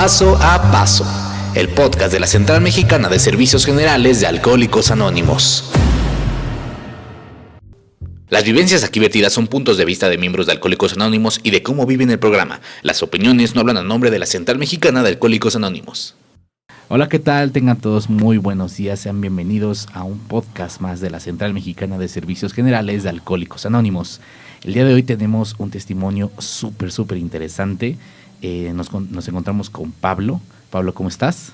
Paso a Paso, el podcast de la Central Mexicana de Servicios Generales de Alcohólicos Anónimos. Las vivencias aquí vertidas son puntos de vista de miembros de Alcohólicos Anónimos y de cómo viven el programa. Las opiniones no hablan a nombre de la Central Mexicana de Alcohólicos Anónimos. Hola, ¿qué tal? Tengan todos muy buenos días. Sean bienvenidos a un podcast más de la Central Mexicana de Servicios Generales de Alcohólicos Anónimos. El día de hoy tenemos un testimonio súper interesante. Nos encontramos con Pablo. Pablo, ¿cómo estás?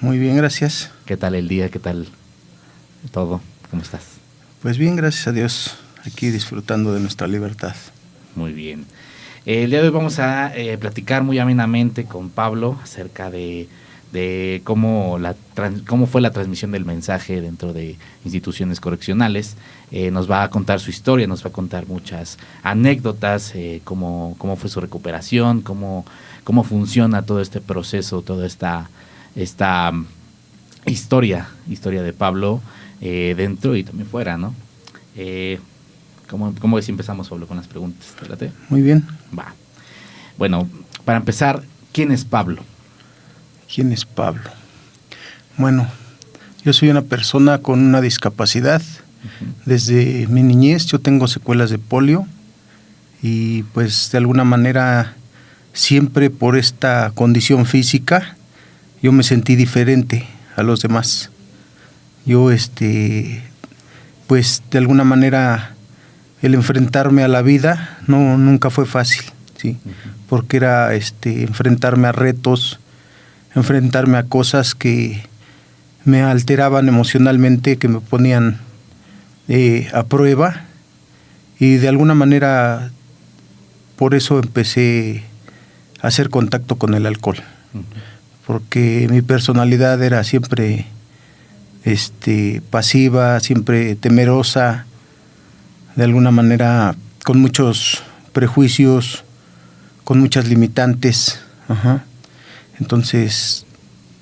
Muy bien, gracias. ¿Qué tal el día? ¿Qué tal todo? ¿Cómo estás? Pues bien, gracias a Dios. Aquí disfrutando de nuestra libertad. Muy bien. El día de hoy vamos a platicar muy amenamente con Pablo acerca de cómo fue la transmisión del mensaje dentro de instituciones correccionales. Nos va a contar su historia, nos va a contar muchas anécdotas, cómo fue su recuperación, cómo funciona todo este proceso, toda esta historia de Pablo dentro y también fuera, ¿no? ¿Cómo ves si empezamos, Pablo, con las preguntas? ¿Te Muy bien. Va. Bueno, para empezar, ¿quién es Pablo? ¿Quién es Pablo? Bueno, yo soy una persona con una discapacidad. Desde mi niñez yo tengo secuelas de polio y pues de alguna manera siempre por esta condición física yo me sentí diferente a los demás. Yo pues de alguna manera el enfrentarme a la vida nunca fue fácil, ¿sí? Porque era enfrentarme a retos, enfrentarme a cosas que me alteraban emocionalmente, que me ponían a prueba, y de alguna manera por eso empecé a hacer contacto con el alcohol, porque mi personalidad era siempre pasiva, siempre temerosa, de alguna manera con muchos prejuicios, con muchas limitantes. Entonces,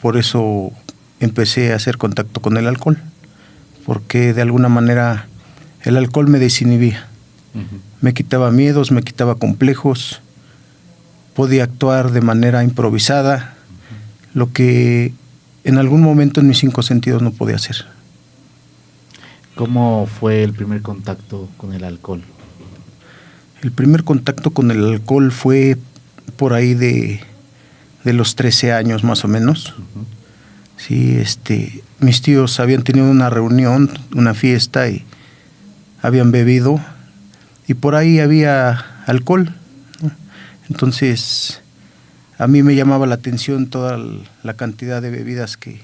por eso empecé a hacer contacto con el alcohol, porque de alguna manera el alcohol me desinhibía. Me quitaba miedos, me quitaba complejos, podía actuar de manera improvisada, lo que en algún momento en mis 5 sentidos no podía hacer. ¿Cómo fue el primer contacto con el alcohol? El primer contacto con el alcohol fue por ahí de los 13 años más o menos. Sí, mis tíos habían tenido una reunión, una fiesta, y habían bebido y por ahí había alcohol, ¿no? Entonces a mí me llamaba la atención toda la cantidad de bebidas que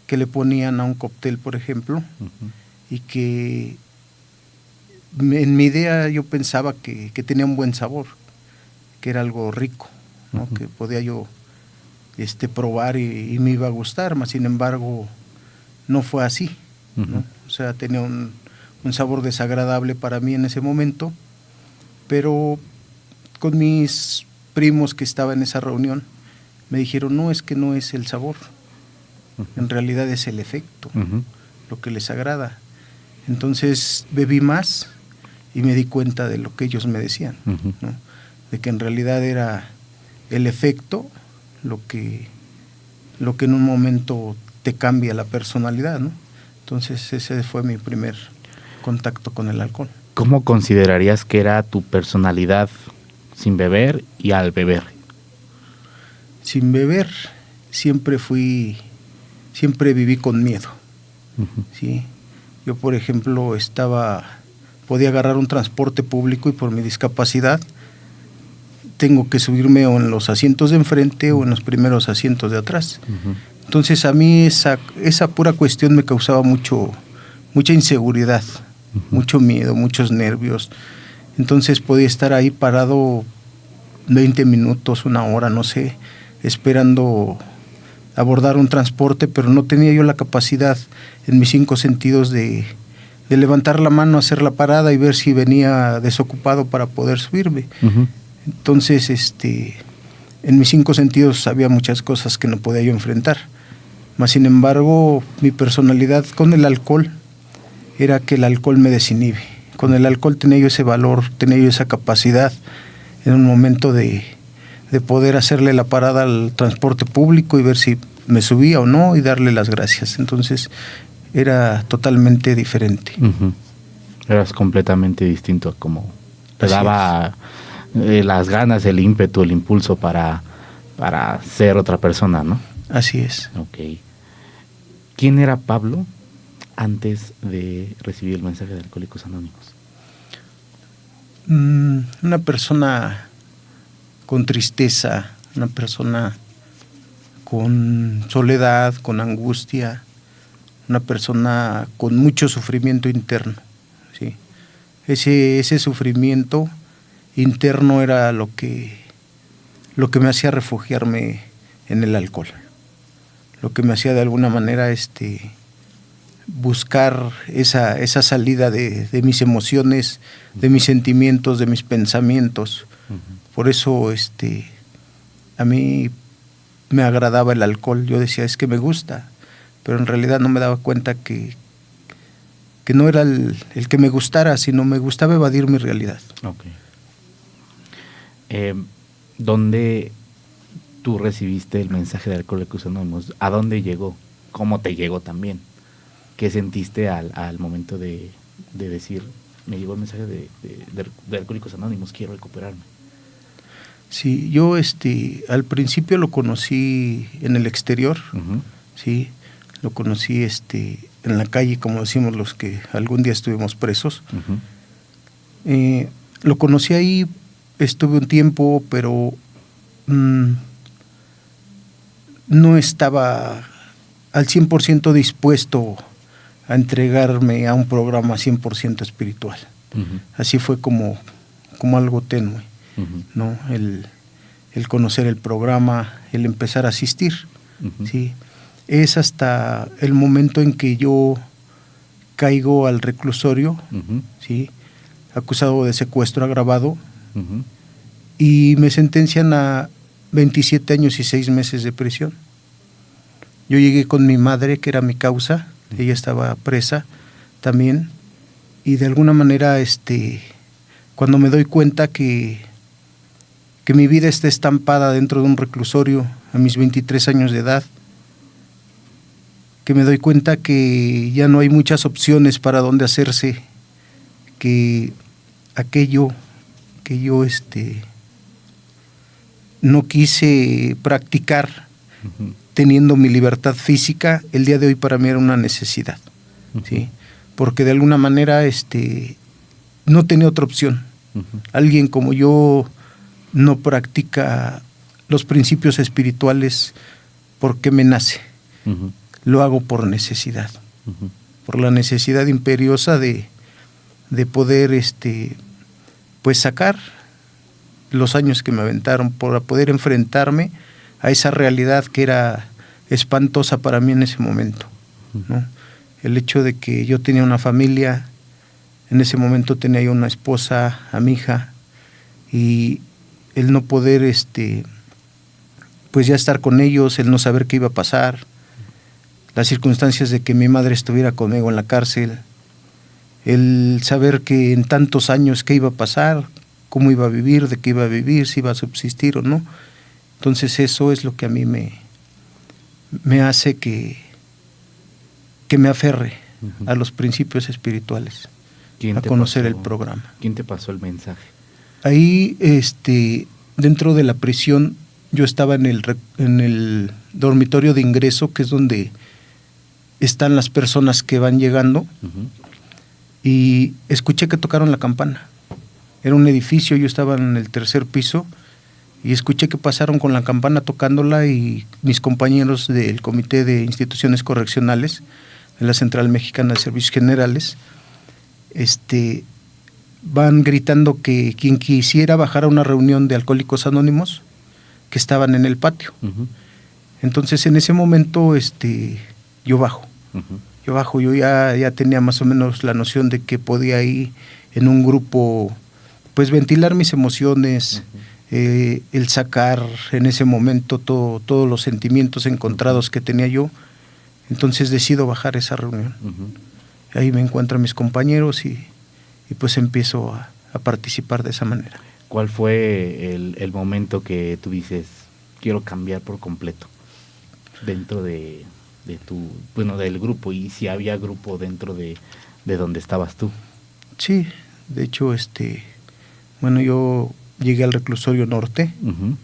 le ponían a un cóctel, por ejemplo, y que en mi idea yo pensaba que tenía un buen sabor, que era algo rico, ¿no? Que podía yo probar y me iba a gustar, mas sin embargo no fue así, ¿no? O sea, tenía un sabor desagradable para mí en ese momento, pero con mis primos que estaban en esa reunión me dijeron, no, es que no es el sabor, en realidad es el efecto, lo que les agrada. Entonces bebí más y me di cuenta de lo que ellos me decían, ¿no? De que en realidad era el efecto lo que en un momento te cambia la personalidad, ¿no? Entonces ese fue mi primer contacto con el alcohol. ¿Cómo considerarías que era tu personalidad sin beber y al beber? Sin beber siempre viví con miedo, ¿sí? Yo, por ejemplo, podía agarrar un transporte público y por mi discapacidad tengo que subirme o en los asientos de enfrente o en los primeros asientos de atrás. Entonces a mí esa pura cuestión me causaba mucha inseguridad, mucho miedo, muchos nervios. Entonces podía estar ahí parado 20 minutos, 1 hora, no sé, esperando abordar un transporte, pero no tenía yo la capacidad en mis 5 sentidos de levantar la mano, hacer la parada y ver si venía desocupado para poder subirme. Entonces, en mis 5 sentidos había muchas cosas que no podía yo enfrentar. Mas, sin embargo, mi personalidad con el alcohol era que el alcohol me desinhibe. Con el alcohol tenía yo ese valor, tenía yo esa capacidad en un momento de de poder hacerle la parada al transporte público y ver si me subía o no y darle las gracias. Entonces era totalmente diferente. Eras completamente distinto, como te Así daba las ganas, el ímpetu, el impulso para ser otra persona, ¿no? Así es. Ok. ¿Quién era Pablo antes de recibir el mensaje de Alcohólicos Anónimos? Una persona con tristeza, una persona con soledad, con angustia, una persona con mucho sufrimiento interno, ¿sí? Ese sufrimiento interno era lo que me hacía refugiarme en el alcohol, lo que me hacía de alguna manera buscar esa salida de mis emociones, de mis sentimientos, de mis pensamientos. Por eso a mí me agradaba el alcohol. Yo decía, es que me gusta, pero en realidad no me daba cuenta que no era el que me gustara, sino me gustaba evadir mi realidad. Okay. ¿Dónde tú recibiste el mensaje de Alcohólicos Anónimos? ¿A dónde llegó? ¿Cómo te llegó también? ¿Qué sentiste al momento de decir, me llegó el mensaje de Alcohólicos Anónimos, quiero recuperarme? Sí, yo al principio lo conocí en el exterior, sí, lo conocí en la calle, como decimos los que algún día estuvimos presos. Lo conocí ahí, estuve un tiempo, pero no estaba al 100% dispuesto a entregarme a un programa 100% espiritual. Así fue como algo tenue, ¿no? El conocer el programa, el empezar a asistir, ¿sí? Es hasta el momento en que yo caigo al reclusorio, ¿sí? Acusado de secuestro agravado, y me sentencian a 27 años y 6 meses de prisión. Yo llegué con mi madre, que era mi causa, ella estaba presa también, y de alguna manera cuando me doy cuenta que mi vida está estampada dentro de un reclusorio a mis 23 años de edad, que me doy cuenta que ya no hay muchas opciones para dónde hacerse, que aquello que yo no quise practicar teniendo mi libertad física, el día de hoy para mí era una necesidad, ¿sí? Porque de alguna manera no tenía otra opción. Alguien como yo no practica los principios espirituales porque me nace. Lo hago por necesidad, por la necesidad imperiosa de poder pues sacar los años que me aventaron, para poder enfrentarme a esa realidad que era espantosa para mí en ese momento, ¿no? El hecho de que yo tenía una familia, en ese momento tenía yo una esposa, a mi hija, y el no poder pues ya estar con ellos, el no saber qué iba a pasar, las circunstancias de que mi madre estuviera conmigo en la cárcel, el saber que en tantos años qué iba a pasar, cómo iba a vivir, de qué iba a vivir, si iba a subsistir o no. Entonces eso es lo que a mí me hace que me aferre a los principios espirituales, a conocer el programa. ¿Quién te pasó el mensaje? Ahí, dentro de la prisión, yo estaba en el dormitorio de ingreso, que es donde están las personas que van llegando, y escuché que tocaron la campana. Era un edificio, yo estaba en el 3er piso, y escuché que pasaron con la campana tocándola, y mis compañeros del Comité de Instituciones Correccionales de la Central Mexicana de Servicios Generales, van gritando que quien quisiera bajar a una reunión de Alcohólicos Anónimos, que estaban en el patio. Entonces en ese momento yo bajo. Yo ya tenía más o menos la noción de que podía ir en un grupo, pues ventilar mis emociones, el sacar en ese momento todos los sentimientos encontrados que tenía yo. Entonces decido bajar esa reunión. Ahí me encuentran mis compañeros y pues empiezo a participar de esa manera. ¿Cuál fue el momento que tú dices, quiero cambiar por completo dentro de tu, bueno, del grupo, y si había grupo dentro de donde estabas tú? Sí, de hecho, bueno, yo llegué al reclusorio norte. Uh-huh.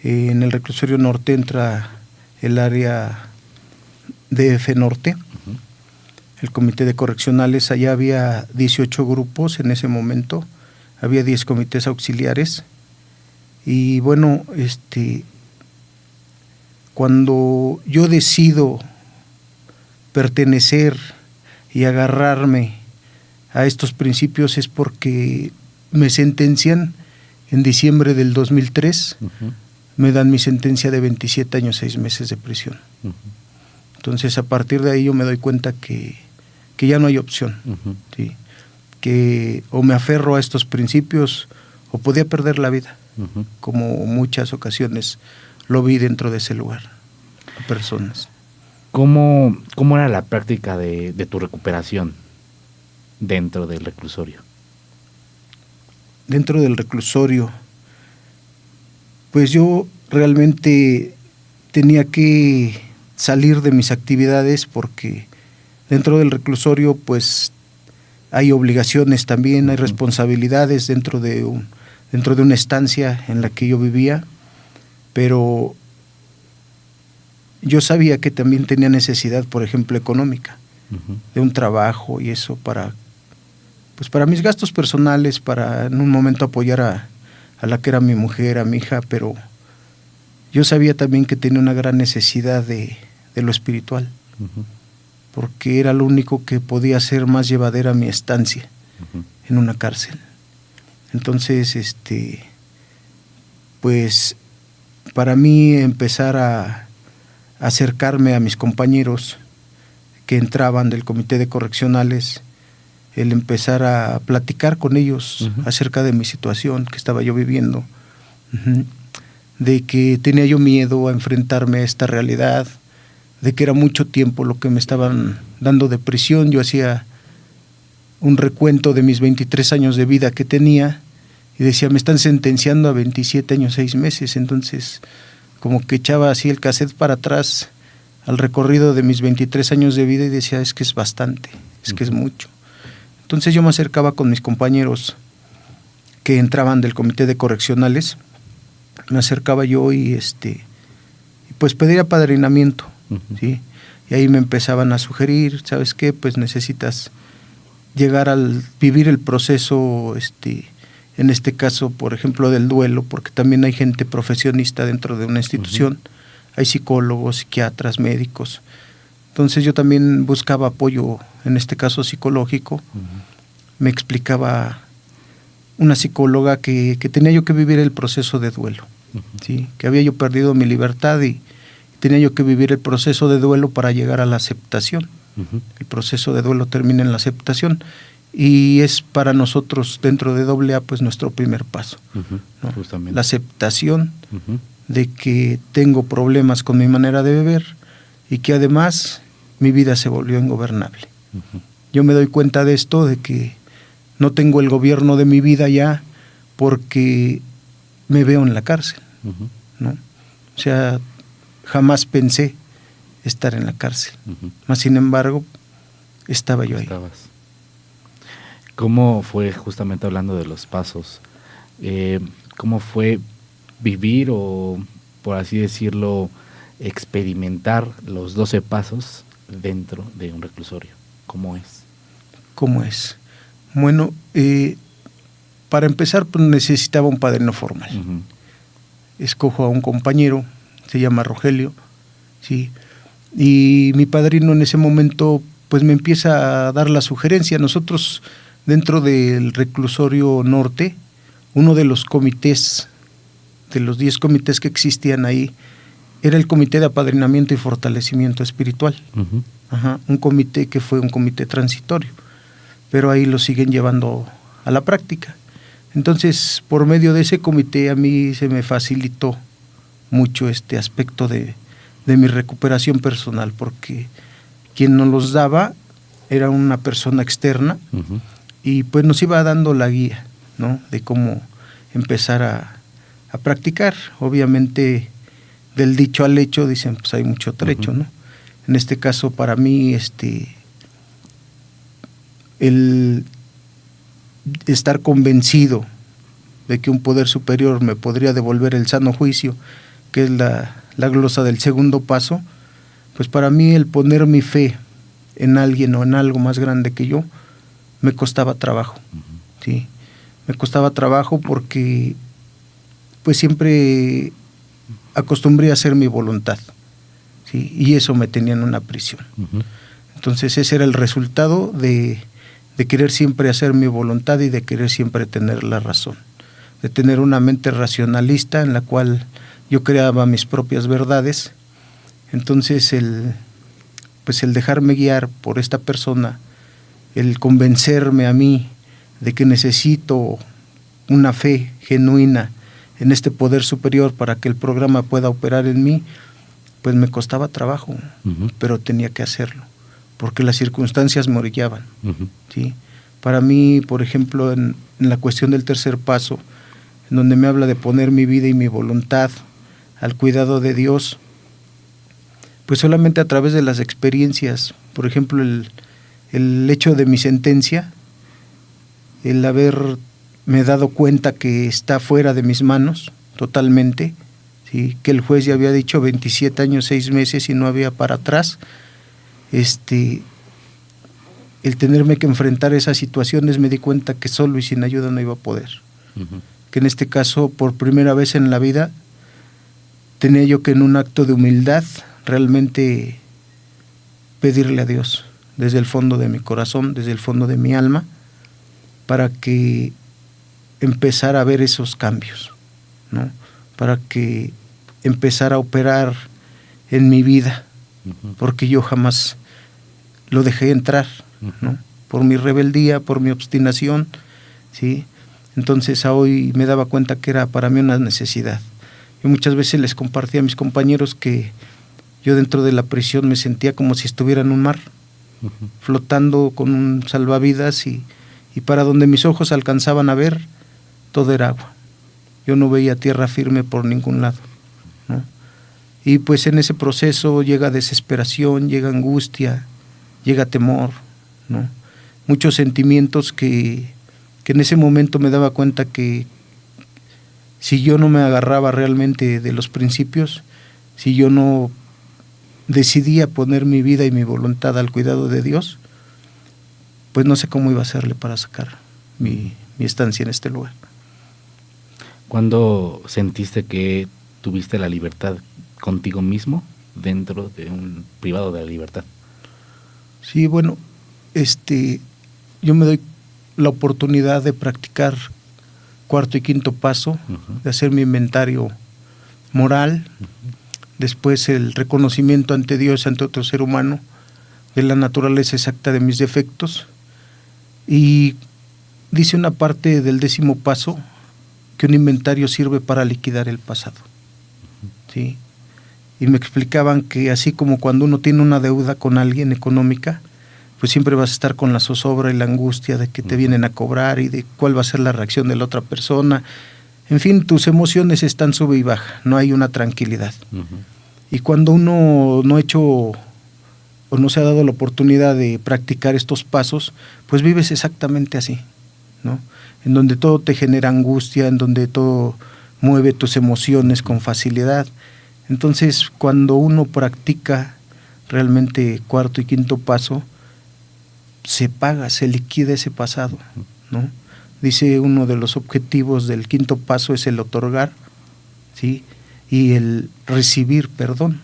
En el reclusorio norte entra el área DF Norte, uh-huh, el comité de correccionales. Allá había 18 grupos en ese momento, había 10 comités auxiliares, y bueno, cuando yo decido pertenecer y agarrarme a estos principios es porque me sentencian en diciembre del 2003, uh-huh, me dan mi sentencia de 27 años, 6 meses de prisión. Uh-huh. Entonces, a partir de ahí yo me doy cuenta que ya no hay opción, uh-huh, ¿sí? Que o me aferro a estos principios o podía perder la vida, uh-huh, como muchas ocasiones lo vi dentro de ese lugar, a personas. ¿Cómo era la práctica de tu recuperación dentro del reclusorio? Dentro del reclusorio, pues yo realmente tenía que salir de mis actividades, porque dentro del reclusorio pues hay obligaciones también, hay responsabilidades dentro de una estancia en la que yo vivía, pero yo sabía que también tenía necesidad, por ejemplo, económica, uh-huh, de un trabajo, y eso para mis gastos personales, para en un momento apoyar a la que era mi mujer, a mi hija, pero yo sabía también que tenía una gran necesidad de lo espiritual, uh-huh, porque era lo único que podía hacer más llevadera mi estancia, uh-huh, en una cárcel. Entonces, pues para mí empezar a acercarme a mis compañeros que entraban del comité de correccionales, el empezar a platicar con ellos, uh-huh, acerca de mi situación que estaba yo viviendo, uh-huh, de que tenía yo miedo a enfrentarme a esta realidad, de que era mucho tiempo lo que me estaban dando de prisión. Yo hacía un recuento de mis 23 años de vida que tenía y decía, me están sentenciando a 27 años, 6 meses, entonces como que echaba así el cassette para atrás al recorrido de mis 23 años de vida y decía, es que es bastante, es que es mucho. Entonces yo me acercaba con mis compañeros que entraban del comité de correccionales, me acercaba yo y pues pedía apadrinamiento, uh-huh, ¿sí? Y ahí me empezaban a sugerir, ¿sabes qué? Pues necesitas llegar al vivir el proceso, en este caso, por ejemplo, del duelo, porque también hay gente profesionista dentro de una institución, uh-huh, hay psicólogos, psiquiatras, médicos. Entonces yo también buscaba apoyo, en este caso psicológico. Uh-huh. Me explicaba una psicóloga que tenía yo que vivir el proceso de duelo, uh-huh, ¿sí? Que había yo perdido mi libertad y tenía yo que vivir el proceso de duelo para llegar a la aceptación. Uh-huh. El proceso de duelo termina en la aceptación y es para nosotros dentro de AA pues nuestro primer paso, uh-huh, ¿no? Justamente. La aceptación, uh-huh, de que tengo problemas con mi manera de beber y que además mi vida se volvió ingobernable. Uh-huh. Yo me doy cuenta de esto, de que no tengo el gobierno de mi vida ya porque me veo en la cárcel, uh-huh, ¿no? O sea, jamás pensé estar en la cárcel, uh-huh, mas sin embargo estaba yo ahí. Estabas. ¿Cómo fue, justamente hablando de los pasos, cómo fue vivir o, por así decirlo, experimentar los 12 pasos dentro de un reclusorio? ¿Cómo es? ¿Cómo es? Bueno, para empezar pues necesitaba un padrino formal. Uh-huh. Escojo a un compañero, se llama Rogelio, ¿sí? Y mi padrino en ese momento pues me empieza a dar la sugerencia. Nosotros dentro del reclusorio norte, uno de los comités, de los 10 comités que existían ahí, era el comité de apadrinamiento y fortalecimiento espiritual. Uh-huh. Ajá, un comité que fue un comité transitorio, pero ahí lo siguen llevando a la práctica. Entonces, por medio de ese comité a mí se me facilitó mucho este aspecto de mi recuperación personal, porque quien nos los daba era una persona externa, uh-huh, y pues nos iba dando la guía, ¿no? De cómo empezar a practicar. Obviamente, del dicho al hecho, dicen, pues hay mucho trecho, ¿no? En este caso, para mí, el estar convencido de que un poder superior me podría devolver el sano juicio, que es la glosa del segundo paso, pues para mí el poner mi fe en alguien o en algo más grande que yo, me costaba trabajo, ¿sí? Me costaba trabajo porque pues siempre acostumbré a hacer mi voluntad, ¿sí? Y eso me tenía en una prisión. Entonces ese era el resultado de querer siempre hacer mi voluntad y de querer siempre tener la razón, de tener una mente racionalista en la cual yo creaba mis propias verdades. Entonces el dejarme guiar por esta persona, el convencerme a mí de que necesito una fe genuina en este poder superior para que el programa pueda operar en mí, pues me costaba trabajo, pero tenía que hacerlo, porque las circunstancias me orillaban, ¿sí? Para mí, por ejemplo, en la cuestión del tercer paso, en donde me habla de poner mi vida y mi voluntad al cuidado de Dios, pues solamente a través de las experiencias, por ejemplo, el hecho de mi sentencia, el haberme dado cuenta que está fuera de mis manos totalmente, ¿sí? Que el juez ya había dicho 27 años, 6 meses y no había para atrás, el tenerme que enfrentar esas situaciones, me di cuenta que solo y sin ayuda no iba a poder. Que en este caso, por primera vez en la vida, tenía yo que en un acto de humildad realmente pedirle a Dios desde el fondo de mi corazón, desde el fondo de mi alma, para que empezara a ver esos cambios, ¿no? Para que empezara a operar en mi vida, porque yo jamás lo dejé entrar, ¿no? Por mi rebeldía, por mi obstinación, ¿sí? Entonces hoy me daba cuenta que era para mí una necesidad. Yo muchas veces les compartía a mis compañeros que yo dentro de la prisión me sentía como si estuviera en un mar, flotando con un salvavidas y para donde mis ojos alcanzaban a ver, todo era agua. Yo no veía tierra firme por ningún lado, ¿no? Y pues en ese proceso llega desesperación, llega angustia, llega temor, ¿no? Muchos sentimientos que en ese momento me daba cuenta que si yo no me agarraba realmente de los principios, si yo no decidía poner mi vida y mi voluntad al cuidado de Dios, pues no sé cómo iba a hacerle para sacar mi estancia en este lugar. ¿Cuándo sentiste que tuviste la libertad contigo mismo dentro de un privado de la libertad? Sí, bueno, yo me doy la oportunidad de practicar cuarto y quinto paso, de hacer mi inventario moral, después el reconocimiento ante Dios, ante otro ser humano, de la naturaleza exacta de mis defectos. Y dice una parte del 10º paso que un inventario sirve para liquidar el pasado, ¿sí? Y me explicaban que así como cuando uno tiene una deuda con alguien económica, pues siempre vas a estar con la zozobra y la angustia de que te vienen a cobrar y de cuál va a ser la reacción de la otra persona. En fin, tus emociones están sube y baja, no hay una tranquilidad. Y cuando uno no ha hecho o no se ha dado la oportunidad de practicar estos pasos, pues vives exactamente así, ¿no? En donde todo te genera angustia, en donde todo mueve tus emociones con facilidad. Entonces, cuando uno practica realmente cuarto y quinto paso, se paga, se liquida ese pasado, ¿no? Dice uno de los objetivos del quinto paso es el otorgar, ¿sí? Y el recibir perdón.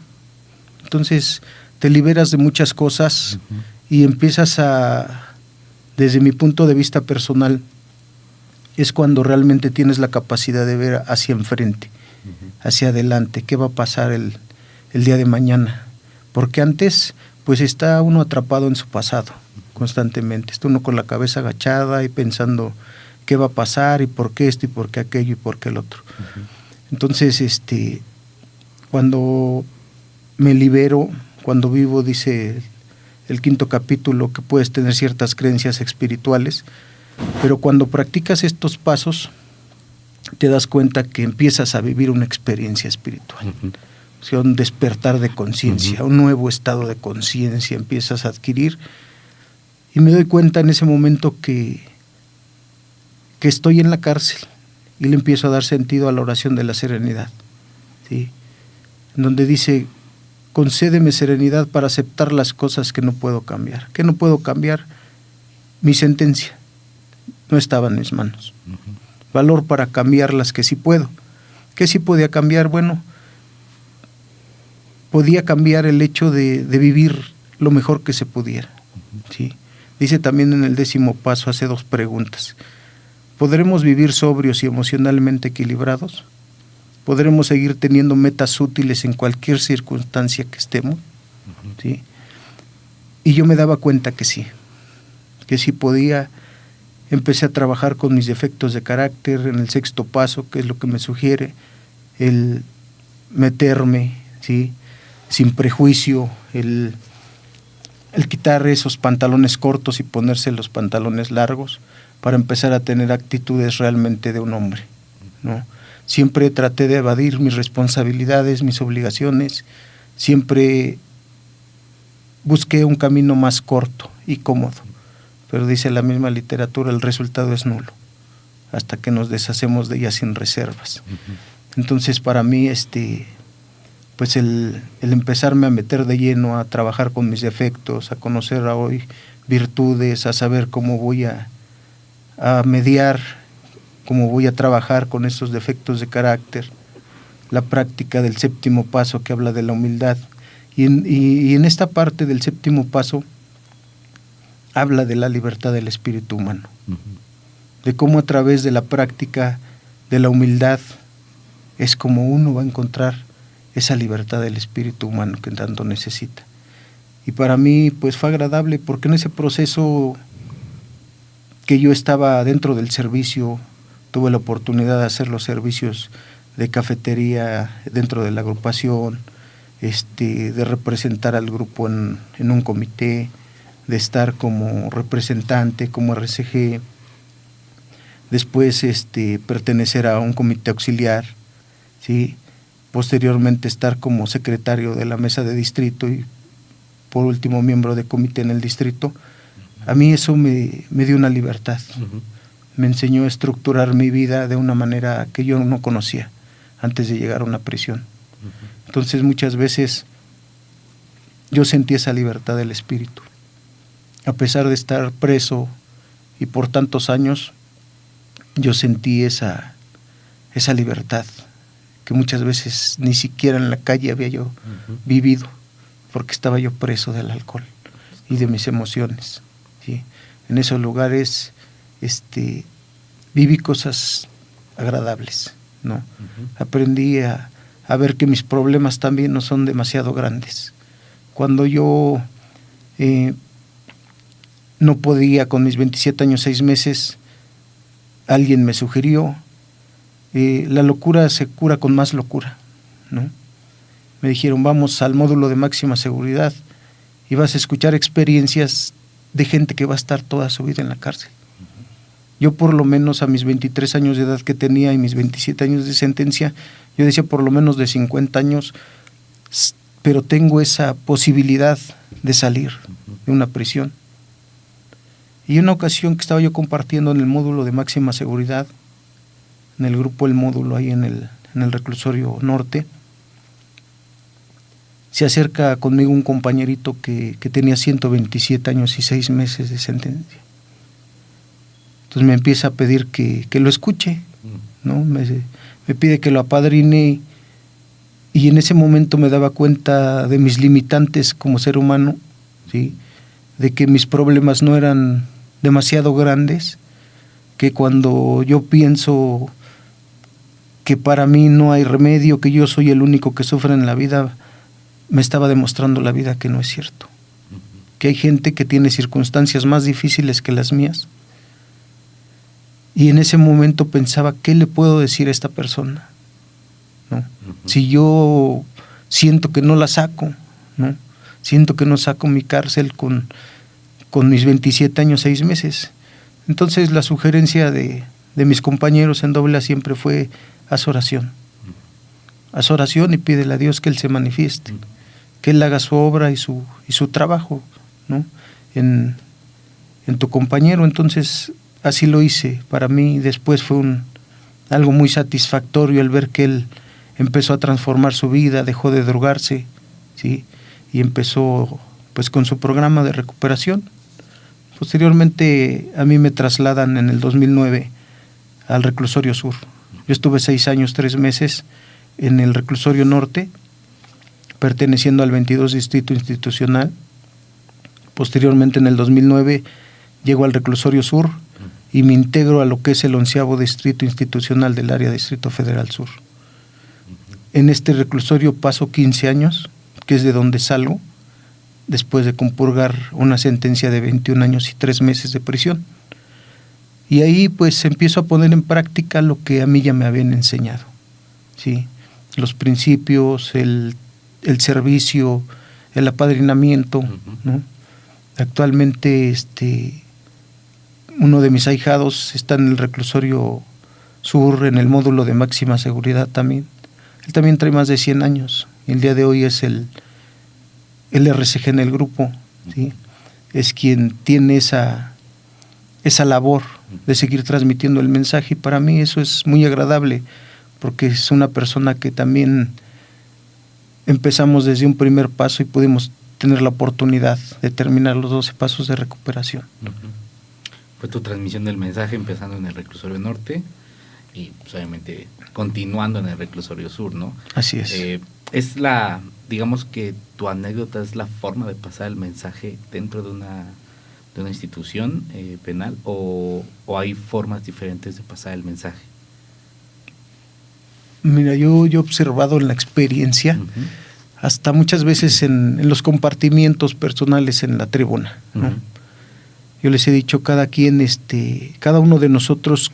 Entonces, te liberas de muchas cosas y empiezas desde mi punto de vista personal, es cuando realmente tienes la capacidad de ver hacia enfrente, hacia adelante, qué va a pasar el día de mañana. Porque antes, pues está uno atrapado en su pasado constantemente, está uno con la cabeza agachada y pensando qué va a pasar y por qué esto y por qué aquello y por qué el otro. Entonces, cuando me libero, cuando vivo, dice el 5º capítulo, que puedes tener ciertas creencias espirituales, pero cuando practicas estos pasos, te das cuenta que empiezas a vivir una experiencia espiritual. O sea, un despertar de conciencia, un nuevo estado de conciencia empiezas a adquirir. Y me doy cuenta en ese momento que estoy en la cárcel y le empiezo a dar sentido a la oración de la serenidad, ¿sí? En donde dice: concédeme serenidad para aceptar las cosas que no puedo cambiar. ¿Qué no puedo cambiar? Mi sentencia no estaba en mis manos. Valor para cambiar las que sí puedo. ¿Qué sí podía cambiar? Bueno, podía cambiar el hecho de vivir lo mejor que se pudiera, ¿sí? Dice también en el 10º paso, hace 2 preguntas. ¿Podremos vivir sobrios y emocionalmente equilibrados? ¿Podremos seguir teniendo metas útiles en cualquier circunstancia que estemos? ¿Sí? Y yo me daba cuenta que sí podía. Empecé a trabajar con mis defectos de carácter en el 6º paso, que es lo que me sugiere el meterme, ¿sí?, sin prejuicio, el quitar esos pantalones cortos y ponerse los pantalones largos, para empezar a tener actitudes realmente de un hombre, ¿no? Siempre traté de evadir mis responsabilidades, mis obligaciones, siempre busqué un camino más corto y cómodo, pero dice la misma literatura, el resultado es nulo, hasta que nos deshacemos de ella sin reservas. Entonces para mí pues el empezarme a meter de lleno a trabajar con mis defectos, a conocer a hoy virtudes, a saber cómo voy a mediar, cómo voy a trabajar con esos defectos de carácter, la práctica del 7º paso que habla de la humildad, y en esta parte del 7º paso habla de la libertad del espíritu humano, de cómo a través de la práctica de la humildad es como uno va a encontrar esa libertad del espíritu humano que tanto necesita. Y para mí pues fue agradable, porque en ese proceso que yo estaba dentro del servicio, tuve la oportunidad de hacer los servicios de cafetería dentro de la agrupación, de representar al grupo en un comité, de estar como representante, como RCG, después pertenecer a un comité auxiliar, ¿sí?, posteriormente estar como secretario de la mesa de distrito y por último miembro de comité en el distrito. A mí eso me dio una libertad, me enseñó a estructurar mi vida de una manera que yo no conocía antes de llegar a una prisión. Entonces muchas veces yo sentí esa libertad del espíritu, a pesar de estar preso y por tantos años, yo sentí esa libertad que muchas veces ni siquiera en la calle había yo vivido, porque estaba yo preso del alcohol y de mis emociones, ¿sí? En esos lugares viví cosas agradables, ¿no? Aprendí a ver que mis problemas también no son demasiado grandes. Cuando yo no podía con mis 27 años, 6 meses, alguien me sugirió, la locura se cura con más locura, ¿no? Me dijeron, vamos al módulo de máxima seguridad y vas a escuchar experiencias de gente que va a estar toda su vida en la cárcel. Yo por lo menos a mis 23 años de edad que tenía y mis 27 años de sentencia, yo decía por lo menos de 50 años, pero tengo esa posibilidad de salir de una prisión. Y una ocasión que estaba yo compartiendo en el módulo de máxima seguridad, en el grupo El Módulo, ahí en el reclusorio norte, se acerca conmigo un compañerito que tenía 127 años y 6 meses de sentencia. Entonces me empieza a pedir que lo escuche, ¿no? Me pide que lo apadrine, y en ese momento me daba cuenta de mis limitantes como ser humano, ¿sí?, de que mis problemas no eran demasiado grandes, que cuando yo pienso que para mí no hay remedio, que yo soy el único que sufre en la vida, me estaba demostrando la vida que no es cierto, que hay gente que tiene circunstancias más difíciles que las mías. Y en ese momento pensaba, ¿qué le puedo decir a esta persona?, ¿no? Si yo siento que no la saco, ¿no? Siento que no saco mi cárcel con mis 27 años, 6 meses. Entonces la sugerencia de de mis compañeros en AA siempre fue: haz oración. Haz oración y pídele a Dios que Él se manifieste, que Él haga su obra y su trabajo, ¿no? en tu compañero. Entonces así lo hice. Para mí después fue algo muy satisfactorio el ver que él empezó a transformar su vida, dejó de drogarse, ¿sí? Y empezó pues con su programa de recuperación. Posteriormente a mí me trasladan en el 2009 al Reclusorio Sur. Yo estuve 6 años, 3 meses en el Reclusorio Norte, perteneciendo al 22 Distrito Institucional. Posteriormente, en el 2009, llego al Reclusorio Sur y me integro a lo que es el 11º Distrito Institucional del Área Distrito Federal Sur. En este reclusorio paso 15 años, que es de donde salgo, después de compurgar una sentencia de 21 años y 3 meses de prisión. Y ahí pues empiezo a poner en práctica lo que a mí ya me habían enseñado, ¿sí? Los principios, el servicio, el apadrinamiento, ¿no? Actualmente uno de mis ahijados está en el Reclusorio Sur, en el módulo de máxima seguridad también. Él también trae más de 100 años y el día de hoy es el RCG en el grupo, ¿sí? Es quien tiene esa labor de seguir transmitiendo el mensaje, y para mí eso es muy agradable, porque es una persona que también empezamos desde un primer paso y pudimos tener la oportunidad de terminar los 12 pasos de recuperación. Fue tu transmisión del mensaje empezando en el Reclusorio Norte y pues, obviamente continuando en el Reclusorio Sur, ¿no? Así es. Digamos que tu anécdota es la forma de pasar el mensaje dentro de una institución penal, o hay formas diferentes de pasar el mensaje. Mira, yo he observado en la experiencia, hasta muchas veces en los compartimientos personales en la tribuna, ¿no? Yo les he dicho, cada uno de nosotros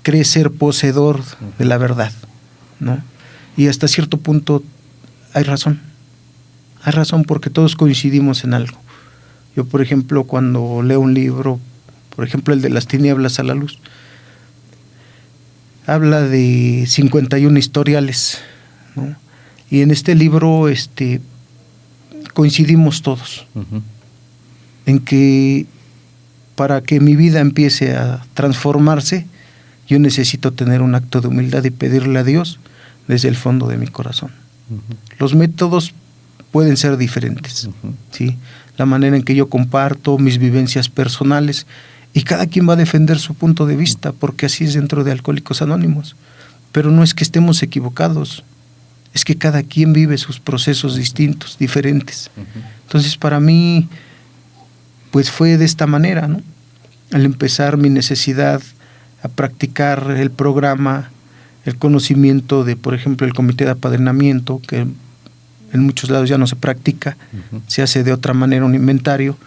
cree ser poseedor de la verdad, ¿no? Y hasta cierto punto hay razón porque todos coincidimos en algo. Yo, por ejemplo, cuando leo un libro, por ejemplo el de Las tinieblas a la luz, habla de 51 historiales, ¿no? Y en este libro coincidimos todos en que para que mi vida empiece a transformarse, yo necesito tener un acto de humildad y pedirle a Dios desde el fondo de mi corazón. Los métodos pueden ser diferentes, ¿sí? La manera en que yo comparto mis vivencias personales, y cada quien va a defender su punto de vista, porque así es dentro de Alcohólicos Anónimos. Pero no es que estemos equivocados, es que cada quien vive sus procesos distintos, diferentes. Entonces, para mí, pues fue de esta manera, ¿no? Al empezar mi necesidad a practicar el programa, el conocimiento de, por ejemplo, el comité de apadrinamiento, que en muchos lados ya no se practica, se hace de otra manera un inventario,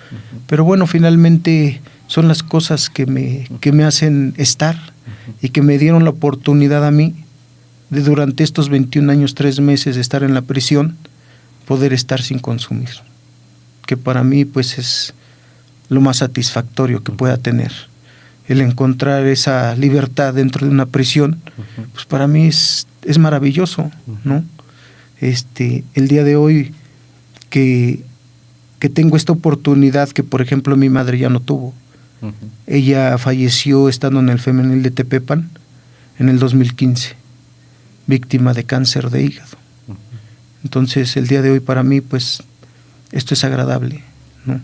pero bueno, finalmente son las cosas que me hacen estar y que me dieron la oportunidad a mí de, durante estos 21 años, 3 meses de estar en la prisión, poder estar sin consumir, que para mí pues es lo más satisfactorio que pueda tener. El encontrar esa libertad dentro de una prisión, pues para mí es maravilloso, ¿no? El día de hoy que tengo esta oportunidad que, por ejemplo, mi madre ya no tuvo. Ella falleció estando en el Femenil de Tepepan en el 2015, víctima de cáncer de hígado. Entonces, el día de hoy para mí, pues, esto es agradable, ¿no?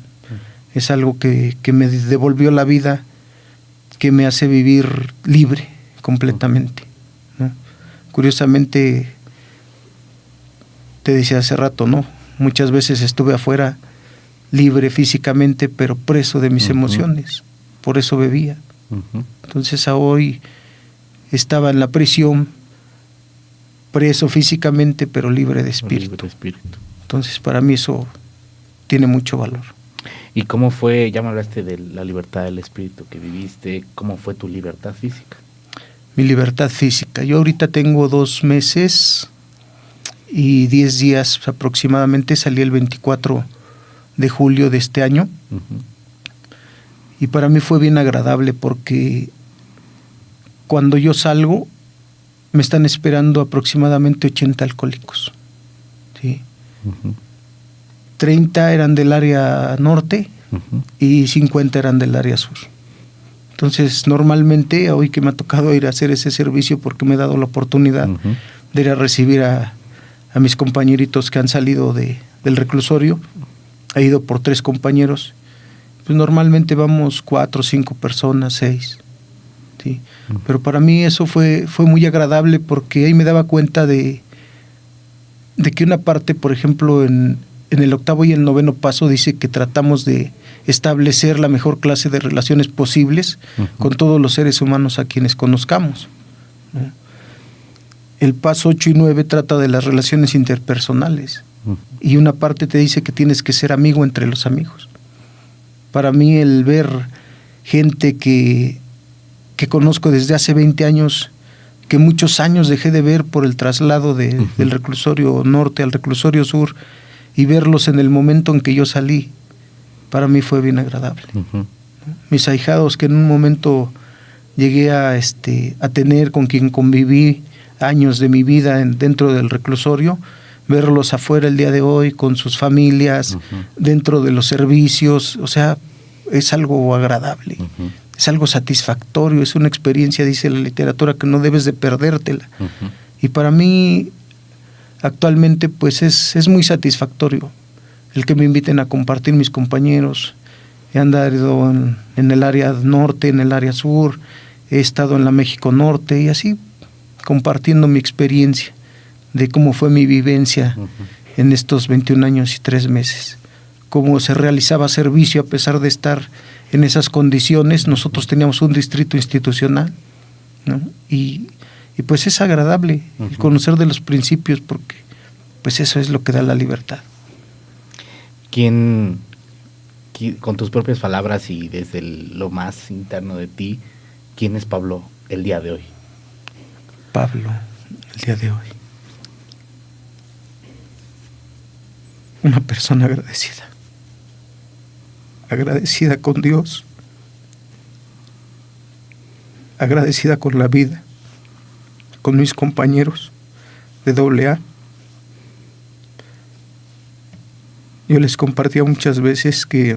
Es algo que me devolvió la vida, que me hace vivir libre completamente, ¿no? Curiosamente, te decía hace rato, ¿no? Muchas veces estuve afuera, libre físicamente, pero preso de mis emociones. Por eso bebía. Entonces hoy estaba en la prisión, preso físicamente, pero libre de espíritu. Entonces para mí eso tiene mucho valor. ¿Y cómo fue, ya me hablaste de la libertad del espíritu que viviste, cómo fue tu libertad física? Mi libertad física, yo ahorita tengo 2 meses y 10 días aproximadamente, salí el 24 de julio de este año. Y para mí fue bien agradable porque cuando yo salgo me están esperando aproximadamente 80 alcohólicos, ¿sí? 30 eran del área norte y 50 eran del área sur. Entonces, normalmente, hoy que me ha tocado ir a hacer ese servicio porque me he dado la oportunidad de ir a recibir a mis compañeritos que han salido del reclusorio, he ido por 3 compañeros, pues normalmente vamos 4, 5 personas, 6, ¿sí? Pero para mí eso fue muy agradable porque ahí me daba cuenta de que una parte, por ejemplo, en el 8º y el 9º paso dice que tratamos de establecer la mejor clase de relaciones posibles con todos los seres humanos a quienes conozcamos, ¿no? El paso 8 y 9 trata de las relaciones interpersonales, y una parte te dice que tienes que ser amigo entre los amigos. Para mí el ver gente que conozco desde hace 20 años, que muchos años dejé de ver por el traslado del reclusorio norte al reclusorio sur, y verlos en el momento en que yo salí, para mí fue bien agradable. Mis ahijados que en un momento llegué a tener, con quien conviví años de mi vida dentro del reclusorio, verlos afuera el día de hoy con sus familias, dentro de los servicios, o sea, es algo agradable, es algo satisfactorio, es una experiencia, dice la literatura, que no debes de perdértela. Y para mí, actualmente, pues es muy satisfactorio el que me inviten a compartir mis compañeros. He andado en el área norte, en el área sur, he estado en la México Norte y así compartiendo mi experiencia de cómo fue mi vivencia en estos 21 años y 3 meses, cómo se realizaba servicio a pesar de estar en esas condiciones. Nosotros teníamos un distrito institucional, ¿no? Y pues es agradable el conocer de los principios, porque pues eso es lo que da la libertad. Con tus propias palabras y desde lo más interno de ti, ¿quién es Pablo el día de hoy? Pablo, el día de hoy, una persona agradecida con Dios, agradecida con la vida, con mis compañeros de AA. Yo les compartía muchas veces que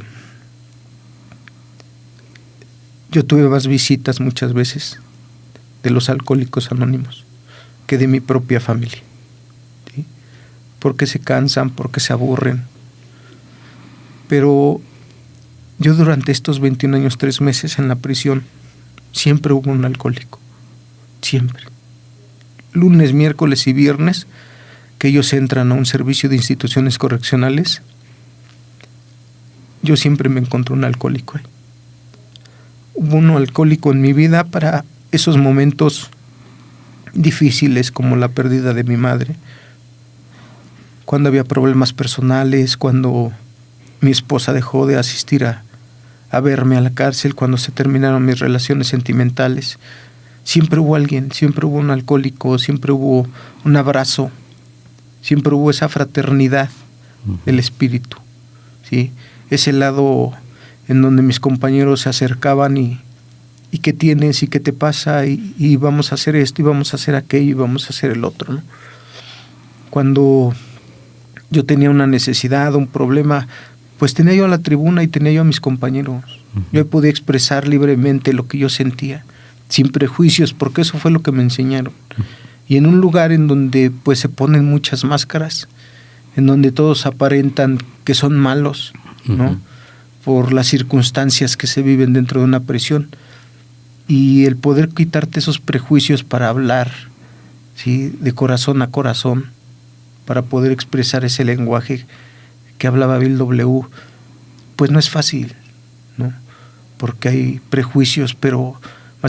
yo tuve más visitas muchas veces de los Alcohólicos Anónimos que de mi propia familia, ¿sí? Porque se cansan, porque se aburren. Pero yo durante estos 21 años, 3 meses en la prisión, siempre hubo un alcohólico, siempre. Lunes, miércoles y viernes, que ellos entran a un servicio de instituciones correccionales, yo siempre me encontré un alcohólico ahí. Hubo un alcohólico en mi vida para esos momentos difíciles, como la pérdida de mi madre, cuando había problemas personales, cuando mi esposa dejó de asistir a verme a la cárcel, cuando se terminaron mis relaciones sentimentales. Siempre hubo alguien, siempre hubo un alcohólico, siempre hubo un abrazo, siempre hubo esa fraternidad del espíritu, ¿sí? Ese lado en donde mis compañeros se acercaban y qué tienes y qué te pasa y vamos a hacer esto y vamos a hacer aquello y vamos a hacer el otro, ¿no? Cuando yo tenía una necesidad, un problema, pues tenía yo a la tribuna y tenía yo a mis compañeros. Yo podía expresar libremente lo que yo sentía, sin prejuicios, porque eso fue lo que me enseñaron. Y en un lugar en donde pues se ponen muchas máscaras, en donde todos aparentan que son malos, ¿no? Por las circunstancias que se viven dentro de una prisión, y el poder quitarte esos prejuicios para hablar, ¿sí? De corazón a corazón, para poder expresar ese lenguaje que hablaba Bill W., pues no es fácil, ¿no? Porque hay prejuicios, pero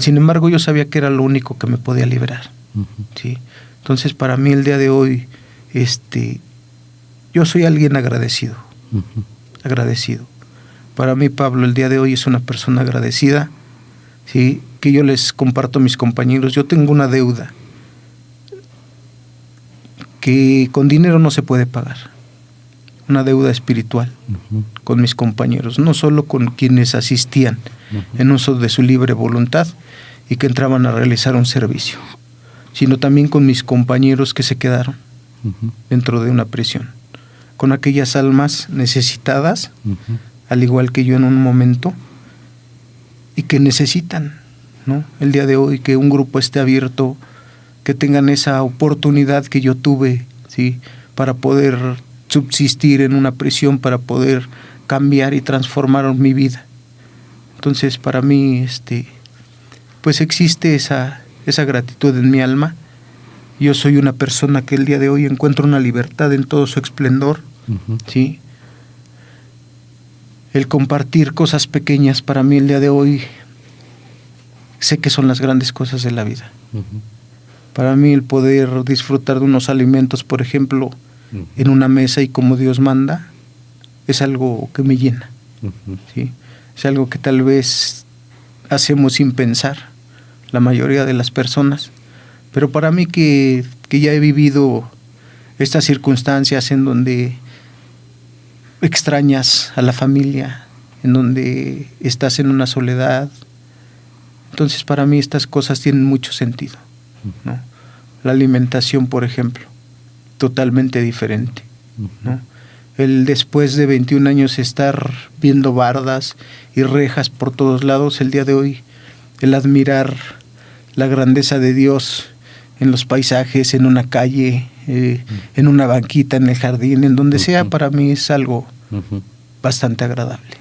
sin embargo yo sabía que era lo único que me podía liberar, ¿sí? Entonces para mí el día de hoy, yo soy alguien agradecido, agradecido. Para mí Pablo el día de hoy es una persona agradecida, ¿sí? Que yo les comparto a mis compañeros. Yo tengo una deuda que con dinero no se puede pagar, una deuda espiritual con mis compañeros, no solo con quienes asistían en uso de su libre voluntad y que entraban a realizar un servicio, sino también con mis compañeros que se quedaron dentro de una prisión, con aquellas almas necesitadas, al igual que yo en un momento, y que necesitan, ¿no? El día de hoy que un grupo esté abierto, que tengan esa oportunidad que yo tuve, ¿sí? Para poder subsistir en una prisión, para poder cambiar y transformar mi vida. Entonces, para mí, pues existe esa gratitud en mi alma. Yo soy una persona que el día de hoy encuentro una libertad en todo su esplendor, ¿sí? El compartir cosas pequeñas para mí el día de hoy sé que son las grandes cosas de la vida. Para mí el poder disfrutar de unos alimentos, por ejemplo, en una mesa y como Dios manda, es algo que me llena, ¿sí? Es algo que tal vez hacemos sin pensar la mayoría de las personas, pero para mí que ya he vivido estas circunstancias en donde extrañas a la familia, en donde estás en una soledad, entonces para mí estas cosas tienen mucho sentido, ¿no? La alimentación, por ejemplo, totalmente diferente, ¿no? El después de 21 años estar viendo bardas y rejas por todos lados, el día de hoy, el admirar la grandeza de Dios en los paisajes, en una calle, en una banquita, en el jardín, en donde sea, para mí es algo bastante agradable.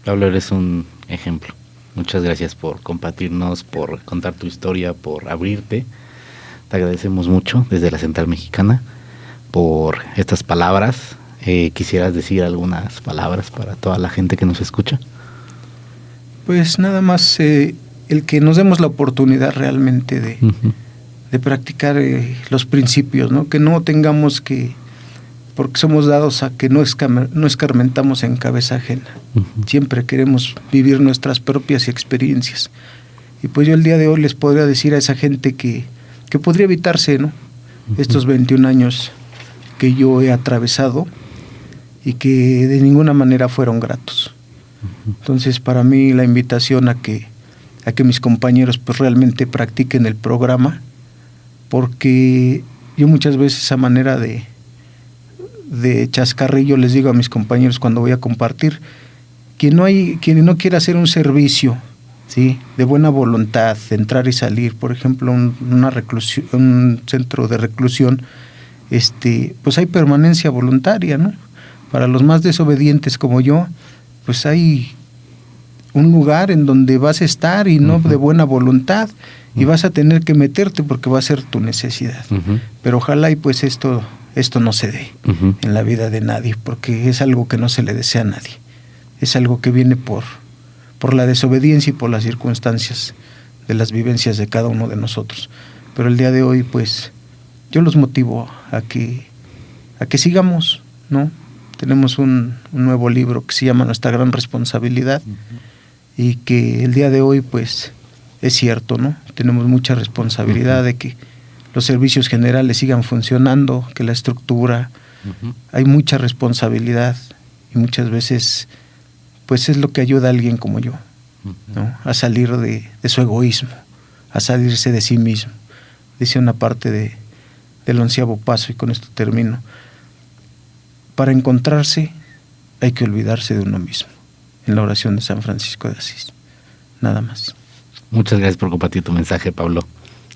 Pablo, eres un ejemplo. Muchas gracias por compartirnos, por contar tu historia, por abrirte. Te agradecemos mucho desde la Central Mexicana por estas palabras. ¿Quisieras decir algunas palabras para toda la gente que nos escucha? Pues nada más el que nos demos la oportunidad realmente de practicar los principios, ¿no? Que no tengamos que, porque somos dados a que no escarmentamos en cabeza ajena. Siempre queremos vivir nuestras propias experiencias. Y pues yo el día de hoy les podría decir a esa gente que podría evitarse, ¿no? Estos 21 años que yo he atravesado y que de ninguna manera fueron gratos. Entonces, para mí la invitación a que mis compañeros pues realmente practiquen el programa, porque yo muchas veces a manera de chascarrillo les digo a mis compañeros cuando voy a compartir, quien no quiera hacer un servicio, ¿sí?, de buena voluntad, de entrar y salir, por ejemplo, un centro de reclusión, pues hay permanencia voluntaria, ¿no? Para los más desobedientes como yo, pues hay un lugar en donde vas a estar y no de buena voluntad, y vas a tener que meterte porque va a ser tu necesidad. Pero ojalá y pues esto no se dé en la vida de nadie, porque es algo que no se le desea a nadie. Es algo que viene por la desobediencia y por las circunstancias de las vivencias de cada uno de nosotros. Pero el día de hoy, pues, yo los motivo a que sigamos, ¿no? Tenemos un nuevo libro que se llama Nuestra Gran Responsabilidad, y que el día de hoy, pues, es cierto, ¿no? Tenemos mucha responsabilidad de que los servicios generales sigan funcionando, que la estructura, hay mucha responsabilidad, y muchas veces pues es lo que ayuda a alguien como yo, ¿no? A salir de su egoísmo, a salirse de sí mismo. Dice una parte del 11º paso, y con esto termino: para encontrarse hay que olvidarse de uno mismo, en la oración de San Francisco de Asís. Nada más. Muchas gracias por compartir tu mensaje, Pablo.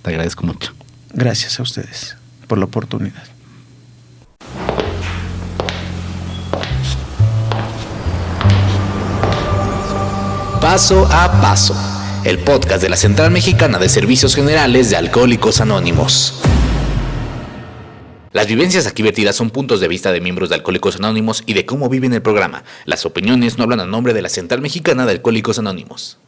Te agradezco mucho. Gracias a ustedes por la oportunidad. Paso a Paso, el podcast de la Central Mexicana de Servicios Generales de Alcohólicos Anónimos. Las vivencias aquí vertidas son puntos de vista de miembros de Alcohólicos Anónimos y de cómo viven el programa. Las opiniones no hablan a nombre de la Central Mexicana de Alcohólicos Anónimos.